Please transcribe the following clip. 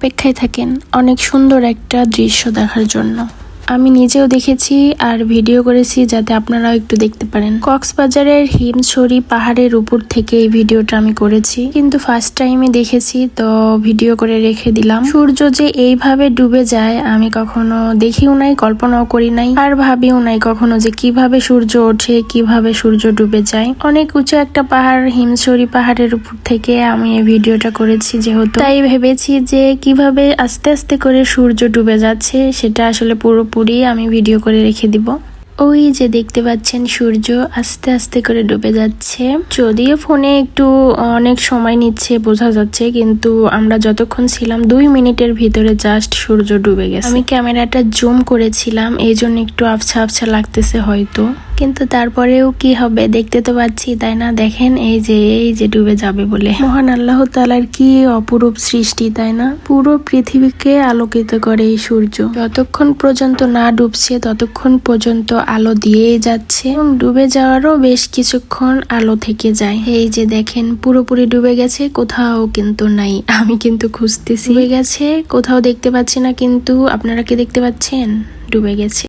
অপেক্ষায় থাকেন অনেক সুন্দর একটা দৃশ্য দেখার জন্য। আমি নিজেও দেখেছি আর ভিডিও করেছি যাতে আপনারাও একটু দেখতে পারেন। কক্সবাজারের হিমছড়ি পাহাড়ের উপর থেকে এই ভিডিওটা আমি করেছি, কিন্তু ফার্স্ট টাইমে দেখেছি তো ভিডিও করে রেখে দিলাম। সূর্য যে এইভাবে ডুবে যায় আমি কখনো দেখিও নাই, কল্পনাও করি নাই, আর ভাবিও নাই কখনো যে কিভাবে সূর্য ওঠে, কিভাবে সূর্য ডুবে যায়। অনেক উঁচু একটা পাহাড়, হিমছড়ি পাহাড়ের উপর থেকে আমি এই ভিডিওটা করেছি যেহেতু, তাই ভেবেছি যে কিভাবে আস্তে আস্তে করে সূর্য ডুবে যাচ্ছে সেটা আসলে পুরোপুরি আমি ভিডিও করে রেখে দিব। ওই যে দেখতে পাচ্ছেন সূর্য আস্তে আস্তে করে ডুবে যাচ্ছে। যদিও ফোনে একটু অনেক সময় নিচ্ছে বোঝা যাচ্ছে, কিন্তু আমরা যতক্ষণ ছিলাম 2 মিনিটের ভিতরে জাস্ট সূর্য ডুবে গেছে। আমি ক্যামেরাটা জুম করেছিলাম, এই জন্য একটু আবছা আবছা লাগতেছে হয়তো, কিন্তু তারপরেও কি হবে, দেখতে তো পাচ্ছি তাই না। দেখেন এই যে ডুবে যাবে বলে। মহান আল্লাহ তাআলার কি অপরূপ সৃষ্টি তাই না। পুরো পৃথিবীকে আলোকিত করে এই সূর্য। যতক্ষণ পর্যন্ত না ডুবছে ততক্ষণ পর্যন্ত আলো দিয়েই যাচ্ছে এবং ডুবে যাওয়ারও বেশ কিছুক্ষণ আলো থেকে যায়। এই যে দেখেন পুরোপুরি ডুবে গেছে, কোথাও কিন্তু নাই। আমি কিন্তু খুঁজতেছি, ডুবে গেছে কোথাও দেখতে পাচ্ছি না, কিন্তু আপনারা কি দেখতে পাচ্ছেন? ডুবে গেছে।